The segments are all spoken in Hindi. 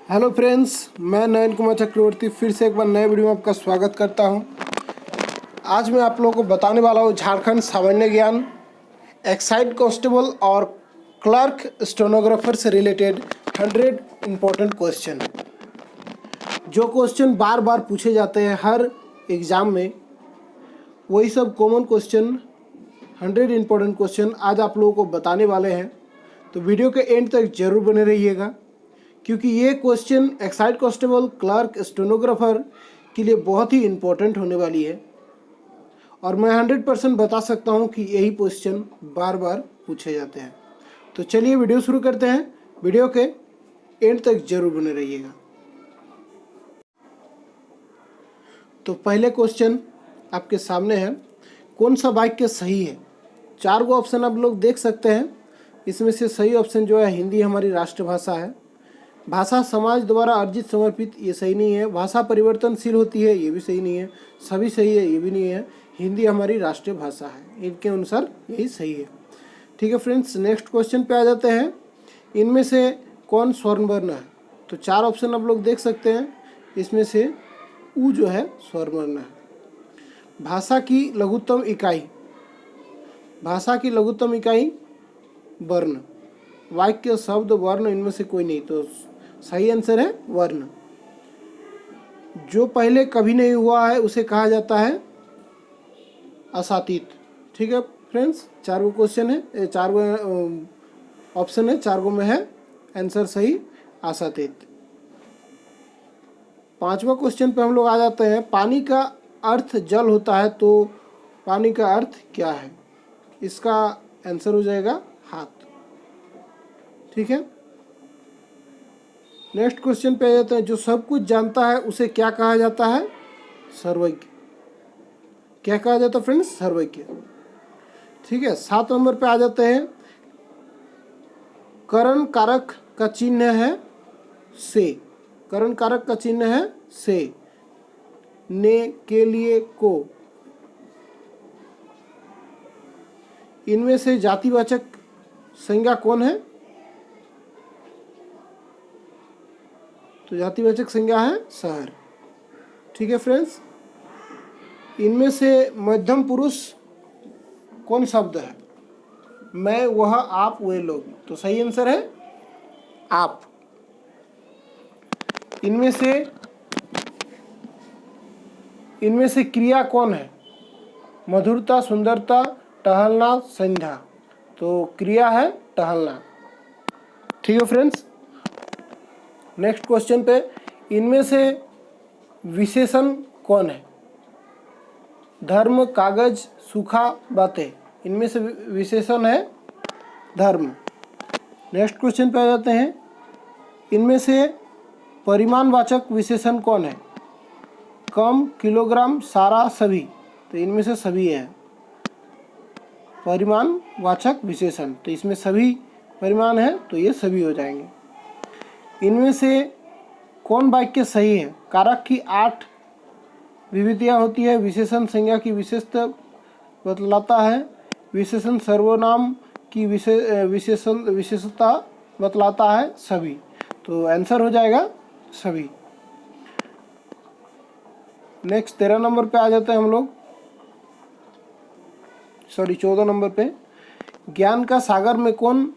हेलो फ्रेंड्स, मैं नयन कुमार चक्रवर्ती फिर से एक बार नए वीडियो में आपका स्वागत करता हूं। आज मैं आप लोगों को बताने वाला हूं झारखंड सामान्य ज्ञान, एक्साइज कांस्टेबल और क्लर्क स्टेनोग्राफर से रिलेटेड 100 इम्पोर्टेंट क्वेश्चन। जो क्वेश्चन बार बार पूछे जाते हैं हर एग्ज़ाम में, वही सब कॉमन क्वेश्चन 100 इम्पोर्टेंट क्वेश्चन आज आप लोगों को बताने वाले हैं। तो वीडियो के एंड तक जरूर बने रहिएगा, क्योंकि ये question excise constable, clerk, stenographer के लिए बहुत ही इम्पोर्टेंट होने वाली है। और मैं 100% बता सकता हूँ कि यही क्वेश्चन बार बार पूछे जाते हैं। तो चलिए वीडियो शुरू करते हैं। वीडियो के एंड तक जरूर बने रहिएगा। तो पहले क्वेश्चन आपके सामने है, कौन सा वाक्य सही है। 4 गो ऑप्शन आप लोग देख सकते हैं। इसमें से सही ऑप्शन जो है, हिंदी हमारी राष्ट्रभाषा है। भाषा समाज द्वारा अर्जित समर्पित, ये सही नहीं है। भाषा परिवर्तनशील होती है, ये भी सही नहीं है। सभी सही है, ये भी नहीं है। हिंदी हमारी राष्ट्रीय भाषा है, इनके अनुसार यही सही है। ठीक है फ्रेंड्स, नेक्स्ट क्वेश्चन पे आ जाते हैं। इनमें से कौन स्वरवर्ण है। तो 4 ऑप्शन आप लोग देख सकते हैं। इसमें से उ जो है स्वरवर्ण है। भाषा की लघुत्तम इकाई, भाषा की लघुत्तम इकाई वर्ण। वाक्य, शब्द, वर्ण, इनमें से कोई नहीं, तो सही आंसर है वर्ण। जो पहले कभी नहीं हुआ है उसे कहा जाता है असातीत। ठीक है फ्रेंड्स, 4 गो क्वेश्चन है, 4 गो ऑप्शन है, 4 गो में है आंसर सही असातीत। 5वां क्वेश्चन पे हम लोग आ जाते हैं। पानी का अर्थ जल होता है, तो पानी का अर्थ क्या है। इसका आंसर हो जाएगा हाथ। ठीक है, नेक्स्ट क्वेश्चन पे आ जाते हैं। जो सब कुछ जानता है उसे क्या कहा जाता है, सर्वज्ञ। क्या कहा जाता है फ्रेंड्स, सर्वज्ञ। ठीक है, 7 नंबर पे आ जाते हैं। करण कारक का चिन्ह है से। करण कारक का चिन्ह है से। ने, के लिए, को। इनमें से जातिवाचक संज्ञा कौन है। तो जातिवाचक संज्ञा है शहर। ठीक है फ्रेंड्स, इनमें से मध्यम पुरुष कौन शब्द है। मैं, वह, आप, वे लोग। तो सही आंसर है आप। इनमें से क्रिया कौन है। मधुरता, सुंदरता, टहलना, संध्या। तो क्रिया है टहलना। ठीक है फ्रेंड्स, नेक्स्ट क्वेश्चन पे। इनमें से विशेषण कौन है। धर्म, कागज, सूखा, बातें। इनमें से विशेषण है धर्म। नेक्स्ट क्वेश्चन पे आ जाते हैं। इनमें से परिमाणवाचक विशेषण कौन है। कम, किलोग्राम, सारा, सभी। तो इनमें से सभी है परिमाणवाचक विशेषण। तो इसमें सभी परिमाण है, तो ये सभी हो जाएंगे। इनमें से कौन वाक्य सही है। कारक की 8 विविधियाँ होती है। विशेषण संज्ञा की विशेषता बतलाता है। विशेषण सर्वनाम की विशेषता बतलाता है। सभी। तो आंसर हो जाएगा सभी। नेक्स्ट 13 नंबर पे आ जाते हैं हम लोग, 14 नंबर पे। ज्ञान का सागर में कौन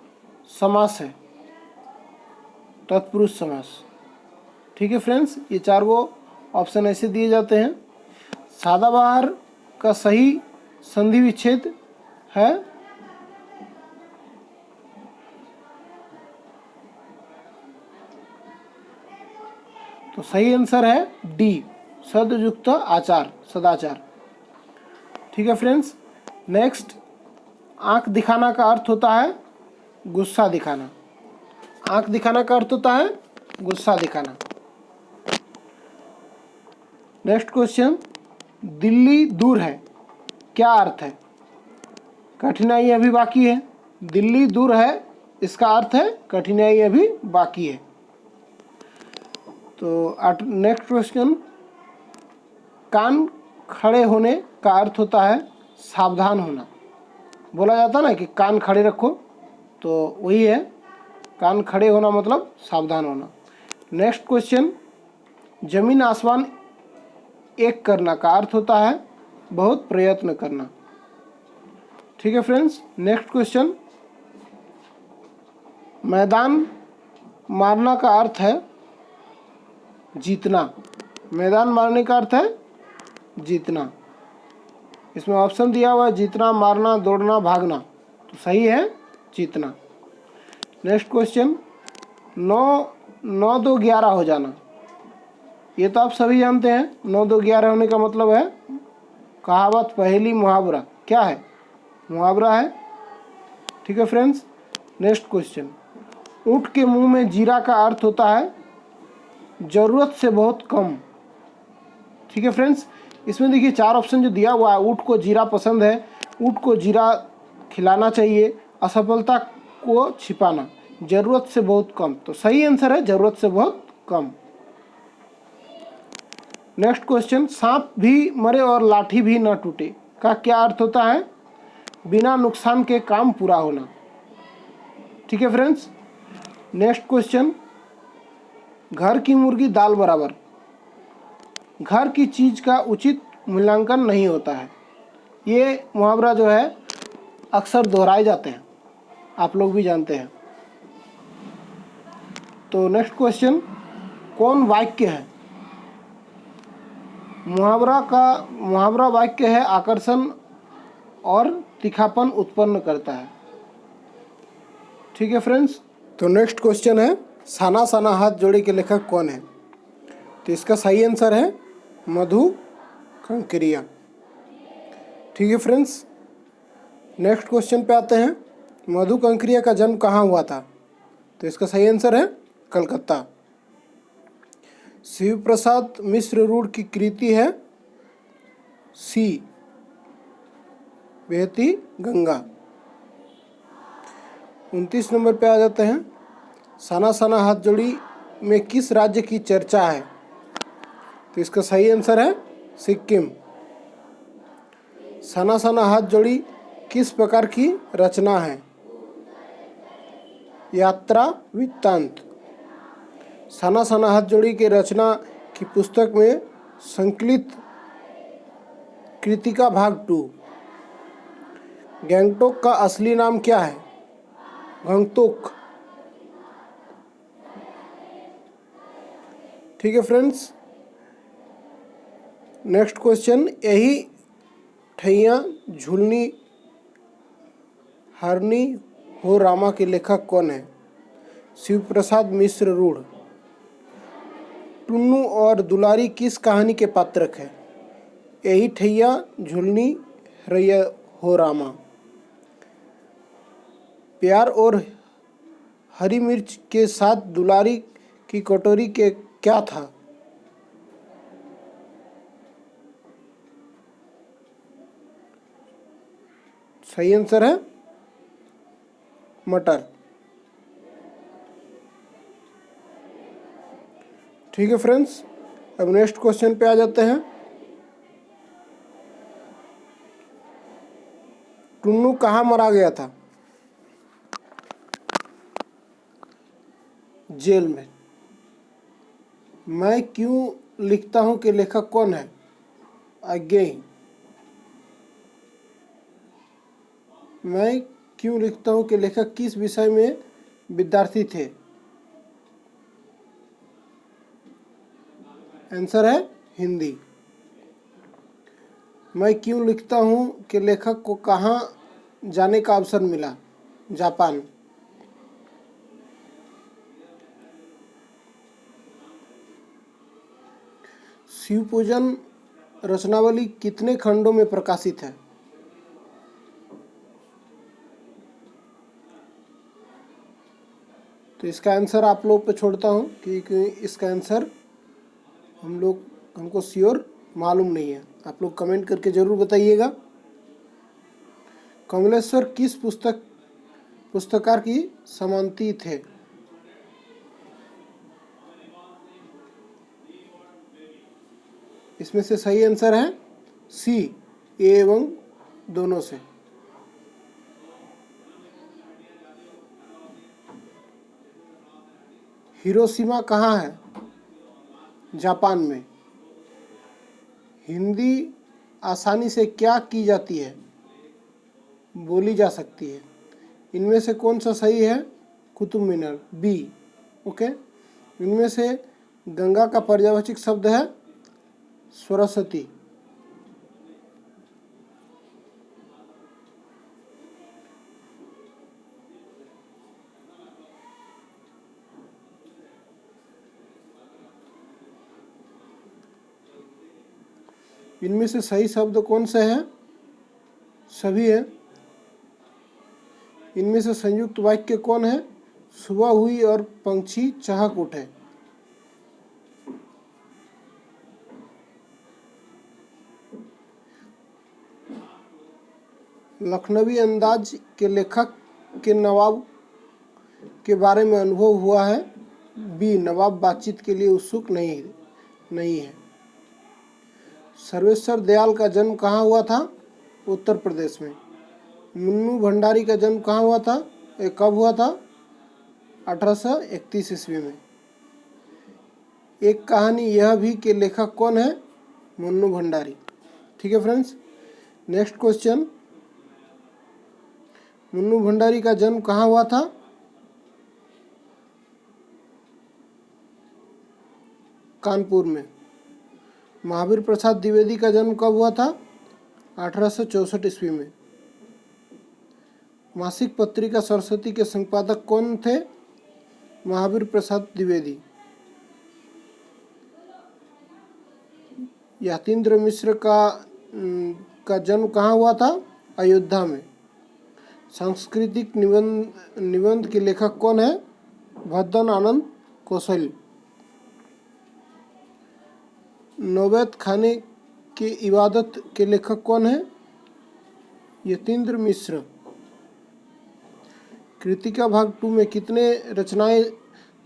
समास है। तत्पुरुष समास। ठीक है फ्रेंड्स, ये 4 गो ऑप्शन ऐसे दिए जाते हैं। सदाबहार का सही संधि विच्छेद है। तो सही आंसर है डी, सदयुक्त आचार, सदाचार। ठीक है फ्रेंड्स, नेक्स्ट, आंख दिखाना का अर्थ होता है गुस्सा दिखाना। आंख दिखाना का अर्थ होता है गुस्सा दिखाना। नेक्स्ट क्वेश्चन, दिल्ली दूर है, क्या अर्थ है। कठिनाई अभी बाकी है। दिल्ली दूर है, इसका अर्थ है कठिनाई अभी बाकी है। तो नेक्स्ट क्वेश्चन, कान खड़े होने का अर्थ होता है सावधान होना। बोला जाता ना कि कान खड़े रखो, तो वही है, कान खड़े होना मतलब सावधान होना। नेक्स्ट क्वेश्चन, जमीन आसमान एक करना का अर्थ होता है बहुत प्रयत्न करना। ठीक है फ्रेंड्स। नेक्स्ट क्वेश्चन, मैदान मारना का अर्थ है जीतना। मैदान मारने का अर्थ है जीतना। इसमें ऑप्शन दिया हुआ है जीतना, मारना, दौड़ना, भागना, तो सही है जीतना। नेक्स्ट क्वेश्चन, 9-2-11 हो जाना, ये तो आप सभी जानते हैं। 9-2-11 होने का मतलब है कहावत, पहेली, मुहावरा। क्या है? मुहावरा है। ठीक है फ्रेंड्स। नेक्स्ट क्वेश्चन, ऊँट के मुंह में जीरा का अर्थ होता है जरूरत से बहुत कम। ठीक है फ्रेंड्स। इसमें देखिए 4 ऑप्शन जो दिया हुआ है, ऊँट को जीरा पसंद है, ऊँट को जीरा खिलाना चाहिए, असफलता को छिपाना, जरूरत से बहुत कम, तो सही आंसर है जरूरत से बहुत कम। नेक्स्ट क्वेश्चन, सांप भी मरे और लाठी भी न टूटे का क्या अर्थ होता है? बिना नुकसान के काम पूरा होना। ठीक है फ्रेंड्स। नेक्स्ट क्वेश्चन, घर की मुर्गी दाल बराबर, घर की चीज का उचित मूल्यांकन नहीं होता है। ये मुहावरा जो है अक्सर दोहराए जाते हैं, आप लोग भी जानते हैं। तो नेक्स्ट क्वेश्चन, कौन वाक्य है? मुहावरा वाक्य है आकर्षण और तीखापन उत्पन्न करता है। ठीक है फ्रेंड्स। तो नेक्स्ट क्वेश्चन है, साना साना हाथ जोड़े के लेखक कौन है? तो इसका सही आंसर है मधु कंकरिया। ठीक है फ्रेंड्स। नेक्स्ट क्वेश्चन पे आते हैं, मधु कंकरिया का जन्म कहाँ हुआ था? तो इसका सही आंसर है कलकत्ता। शिव प्रसाद मिश्र रूढ़ की कृति है सी, बहती गंगा। 29 नंबर पे आ जाते हैं, साना साना हाथ जोड़ी में किस राज्य की चर्चा है? तो इसका सही आंसर है सिक्किम। साना साना हाथ जोड़ी किस प्रकार की रचना है? यात्रा वृत्तांत। साना साना हाथ जोड़ी के रचना की पुस्तक में संकलित कृतिका भाग 2। गंगटोक का असली नाम क्या है? गंगटोक। ठीक है फ्रेंड्स। नेक्स्ट क्वेश्चन, यही ठैया झूलनी हरनी हो रामा के लेखक कौन है? शिव प्रसाद मिश्र रूढ़। टुन्नू और दुलारी किस कहानी के पात्रक है? यही ठैया झूलनी हरैया हो रामा। प्यार और हरी मिर्च के साथ दुलारी की कटोरी के क्या था? सही आंसर है मटर। ठीक है फ्रेंड्स। अब नेक्स्ट क्वेश्चन पे आ जाते हैं, टुन्नू कहाँ मारा गया था? जेल में। मैं क्यों लिखता हूँ के लेखक कौन है? अज्ञेय। मैं क्यों लिखता हूँ के लेखक किस विषय में विद्यार्थी थे? आंसर है हिंदी। मैं क्यों लिखता हूँ के लेखक को कहाँ जाने का अवसर मिला? जापान। शिव पूजन रचनावली कितने खंडों में प्रकाशित है? तो इसका आंसर आप लोग पे छोड़ता हूँ क्योंकि इसका आंसर हमको श्योर मालूम नहीं है। आप लोग कमेंट करके ज़रूर बताइएगा। कमलेश्वर किस पुस्तकार की समांति थे? इसमें से सही आंसर है सी, ए एवं दोनों से। हिरोशिमा कहाँ है? जापान में। हिंदी आसानी से क्या की जाती है, बोली जा सकती है। इनमें से कौन सा सही है, कुतुब मीनार, बी। ओके। इनमें से गंगा का पर्यायवाची शब्द है सरस्वती। इनमें से सही शब्द कौन से हैं, सभी है। इनमें से संयुक्त वाक्य कौन है, सुबह हुई और पंछी चहक उठे। लखनवी अंदाज के लेखक के नवाब के बारे में अनुभव हुआ है, बी। नवाब बातचीत के लिए उत्सुक नहीं है। सर्वेश्वर दयाल का जन्म कहाँ हुआ था, उत्तर प्रदेश में। मुन्नू भंडारी का जन्म कहाँ हुआ था, कब हुआ था, 1831 ईस्वी में। एक कहानी यह भी के लेखक कौन है, मुन्नू भंडारी। ठीक है friends. Next question, Munnu Bhandari का जन्म कहाँ हुआ था, कानपुर में। महावीर प्रसाद द्विवेदी का जन्म कब हुआ था, 1864 ईस्वी में। मासिक पत्रिका सरस्वती के संपादक कौन थे, महावीर प्रसाद द्विवेदी। यतीन्द्र मिश्र का जन्म कहाँ हुआ था, अयोध्या में। सांस्कृतिक निबंध के लेखक कौन है, भद्दन आनंद कौशल। नौबत खाने के इबादत के लेखक कौन है, यतीन्द्र मिश्र। कृतिका भाग 2 में कितने रचनाएं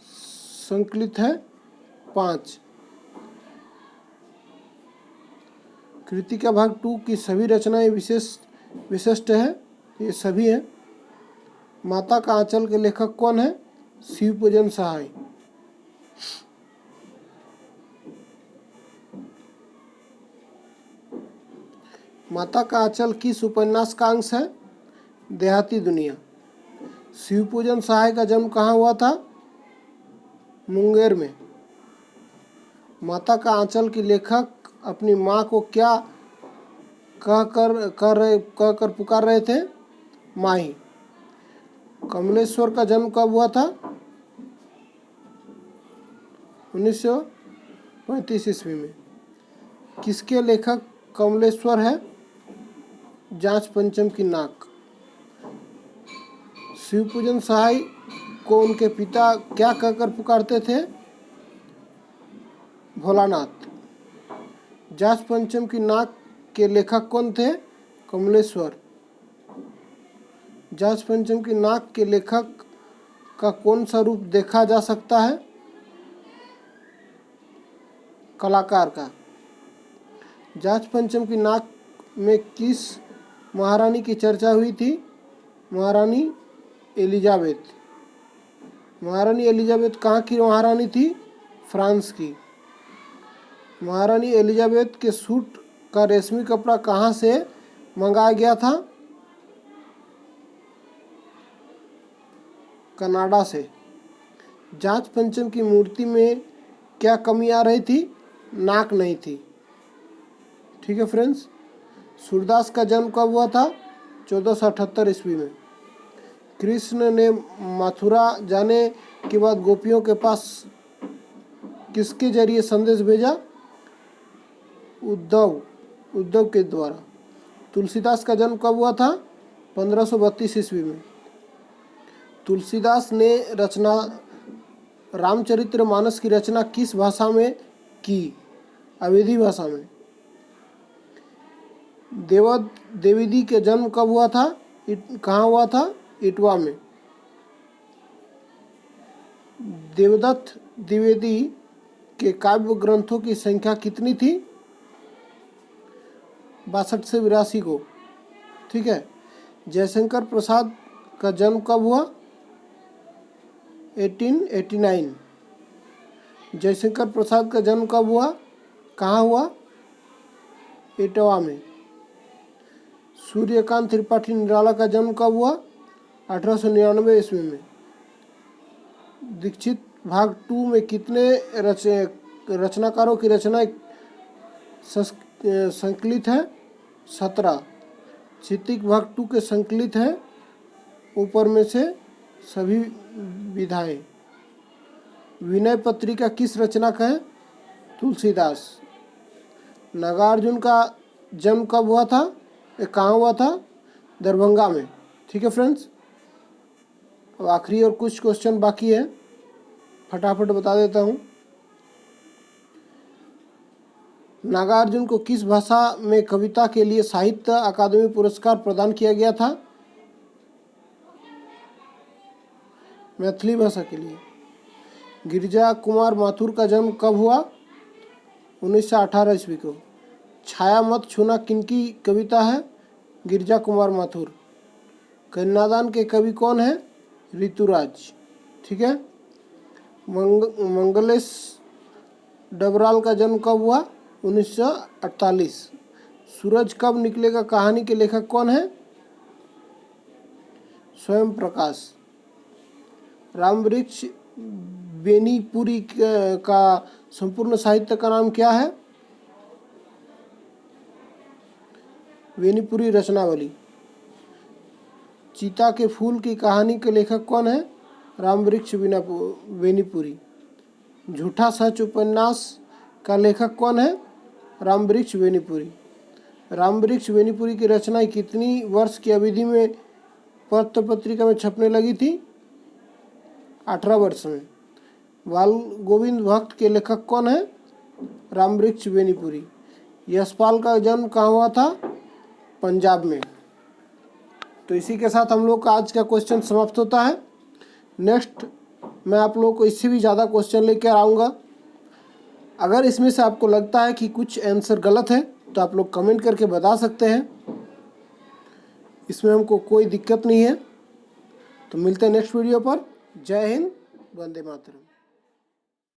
संकलित हैं, 5। कृतिका भाग 2 की सभी रचनाएं विशिष्ट है, ये सभी हैं। माता का आंचल के लेखक कौन है, शिवपूजन सहाय। माता का आंचल किस उपन्यास का अंश है, देहाती दुनिया। शिवपूजन सहाय का जन्म कहाँ हुआ था, मुंगेर में। माता का आंचल के लेखक अपनी माँ को क्या कहकर पुकार रहे थे, माही। कमलेश्वर का जन्म कब हुआ था, 1935 ईस्वी में। किसके लेखक कमलेश्वर है, जांच पंचम की नाक। शिवपूजन सहाय को उनके पिता क्या कहकर पुकारते थे, भोलानाथ। जांच पंचम की नाक के लेखक कौन थे, कमलेश्वर। जांच पंचम की नाक के लेखक का कौन सा रूप देखा जा सकता है, कलाकार का। जांच पंचम की नाक में किस महारानी की चर्चा हुई थी, महारानी एलिजाबेथ। महारानी एलिजाबेथ कहाँ की महारानी थी, फ्रांस की। महारानी एलिजाबेथ के सूट का रेशमी कपड़ा कहाँ से मंगाया गया था, कनाडा से। जांच पंचम की मूर्ति में क्या कमी आ रही थी, नाक नहीं थी। ठीक है फ्रेंड्स। सूरदास का जन्म कब हुआ था, 1478 ईस्वी में। कृष्ण ने मथुरा जाने के बाद गोपियों के पास किसके जरिए संदेश भेजा, उद्धव के द्वारा। तुलसीदास का जन्म कब हुआ था, 1532 ईस्वी में। तुलसीदास ने रचना रामचरितमानस की रचना किस भाषा में की, अवधी भाषा में। द्विवेदी के जन्म कब हुआ था, कहाँ हुआ था, इटवा में। देवदत्त द्विवेदी के काव्य ग्रंथों की संख्या कितनी थी, 62 से 82 को। ठीक है। जयशंकर प्रसाद का जन्म कब हुआ, 1889। जयशंकर प्रसाद का जन्म कब हुआ, कहाँ हुआ, इटावा में। सूर्यकांत त्रिपाठी निराला का जन्म कब हुआ, 1899 ईस्वी में। दीक्षित भाग 2 में कितने रचनाकारों की रचना संकलित है, 17। क्षितिज भाग 2 के संकलित है ऊपर में से सभी विधाएं। विनय पत्रिका किस रचना का है, तुलसीदास। नागार्जुन का जन्म कब हुआ था, कहाँ हुआ था, दरभंगा में। ठीक है फ्रेंड्स, अब आखिरी और कुछ क्वेश्चन बाकी है, फटाफट बता देता हूँ। नागार्जुन को किस भाषा में कविता के लिए साहित्य अकादमी पुरस्कार प्रदान किया गया था, मैथिली भाषा के लिए। गिरिजा कुमार माथुर का जन्म कब हुआ, 1918 ईस्वी को। छाया मत छूना किनकी कविता है, गिरिजा कुमार माथुर। कन्यादान के कवि कौन है, ऋतुराज। ठीक है। मंगलेश डबराल का जन्म कब हुआ, 1948। सूरज कब निकलेगा कहानी के लेखक कौन है, स्वयं प्रकाश। रामवृक्ष बेनीपुरी का संपूर्ण साहित्य का नाम क्या है, बेनीपुरी रचनावली। चीता के फूल की कहानी के लेखक कौन है, रामवृक्ष बेनीपुरी। झूठा सच उपन्यास का लेखक कौन है, रामवृक्ष बेनीपुरी। रामवृक्ष बेनीपुरी की रचनाएं कितनी वर्ष की अवधि में पत्र पत्रिका में छपने लगी थी, 18 वर्ष में। बाल गोविंद भक्त के लेखक कौन है, रामवृक्ष बेनीपुरी। यशपाल का जन्म कहाँ हुआ था, पंजाब में। तो इसी के साथ हम लोग का आज का क्वेश्चन समाप्त होता है। नेक्स्ट मैं आप लोगों को इससे भी ज़्यादा क्वेश्चन लेकर आऊँगा। अगर इसमें से आपको लगता है कि कुछ आंसर गलत है तो आप लोग कमेंट करके बता सकते हैं, इसमें हमको कोई दिक्कत नहीं है। तो मिलते हैं नेक्स्ट वीडियो पर। जय हिंद, वंदे मातरम।